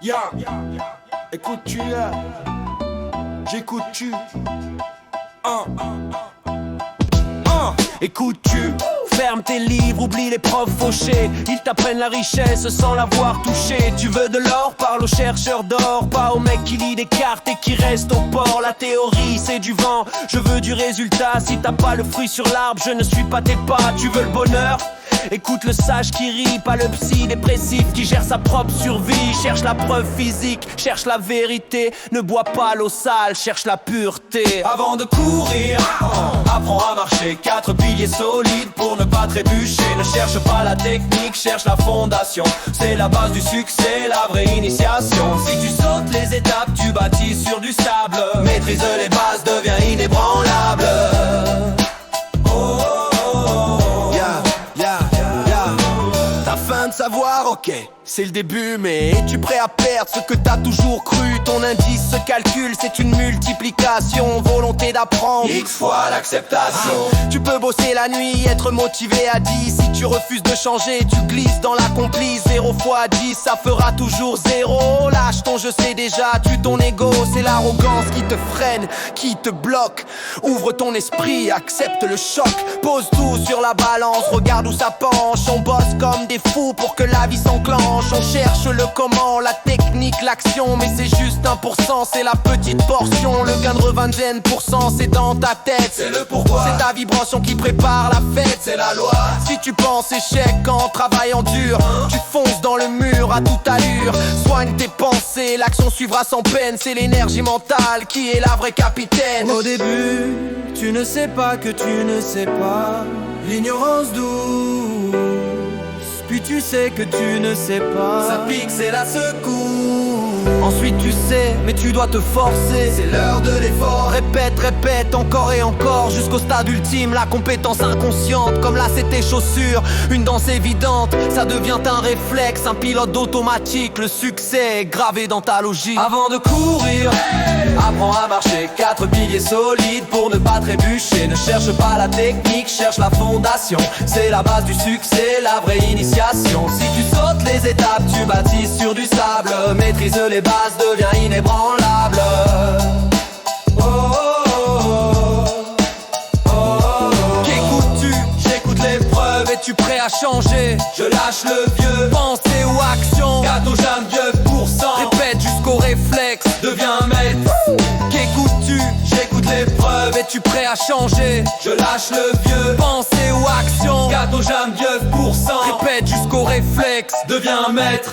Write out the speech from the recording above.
Ya, écoutes-tu, j'écoute-tu, Écoutes-tu, ferme tes livres, oublie les profs fauchés. Ils t'apprennent la richesse sans l'avoir touchée. Tu veux de l'or, parle aux chercheurs d'or, pas au mec qui lit des cartes et qui reste au port. La théorie c'est du vent, je veux du résultat. Si t'as pas le fruit sur l'arbre, je ne suis pas tes pas. Tu veux le bonheur? Écoute le sage qui rit, pas le psy dépressif qui gère sa propre survie. Cherche la preuve physique, cherche la vérité. Ne bois pas l'eau sale, cherche la pureté. Avant de courir, apprends à marcher. 4 piliers solides pour ne pas trébucher. Ne cherche pas la technique, cherche la fondation. C'est la base du succès, la vraie initiation. Si tu sautes les étapes, tu bâtis sur du sable. Maîtrise les bases, deviens inébranlable. Afin de savoir, ok, c'est le début, mais es-tu prêt à perdre ce que t'as toujours cru? Ton indice se calcule, c'est une multiplication. Volonté d'apprendre, X fois l'acceptation. Tu peux bosser la nuit, être motivé à 10. Si tu refuses de changer, tu glisses dans l'accompli. 0 fois 10, ça fera toujours 0. Lâche ton je sais déjà, tue ton ego. C'est l'arrogance qui te freine, qui te bloque. Ouvre ton esprit, accepte le choc. Pose tout sur la balance, regarde où ça penche. On bosse comme des fous pour que la vie s'enclenche. On cherche le comment, la technique, l'action. Mais c'est juste 1%, c'est la petite portion. Le gain de revingtaine %, c'est dans ta tête. C'est le pourquoi, c'est ta vibration qui prépare la fête. C'est la loi. Si tu penses échec en travaillant dur, tu fonces dans le mur à toute allure. Soigne tes pensées, l'action suivra sans peine. C'est l'énergie mentale qui est la vraie capitaine. Au début, tu ne sais pas que tu ne sais pas. L'ignorance douce. Puis tu sais que tu ne sais pas. Ça pique, c'est la secoue. Ensuite tu sais, mais tu dois te forcer. C'est l'heure de l'effort. Répète, répète, encore et encore. Jusqu'au stade ultime, la compétence inconsciente. Comme là c'est tes chaussures, une danse évidente. Ça devient un réflexe, un pilote automatique. Le succès est gravé dans ta logique. Avant de courir, apprends à marcher. 4 piliers solides pour ne pas trébucher. Ne cherche pas la technique, cherche la fondation. C'est la base du succès, la vraie initiation. Si tu sautes les étapes, tu bâtis sur du sable. Maîtrise les bases, deviens inébranlable. Qu'écoutes-tu? J'écoute l'épreuve. Es-tu prêt à changer? Je lâche le vieux. Pensée ou action? Gâteau Geneviève %. Répète jusqu'au réflexe, deviens maître. Qu'écoutes-tu? J'écoute l'épreuve. Es-tu prêt à changer? Je lâche le vieux. Pensée ou action? Gâteau Geneviève %. Répète jusqu'au réflexe, deviens maître.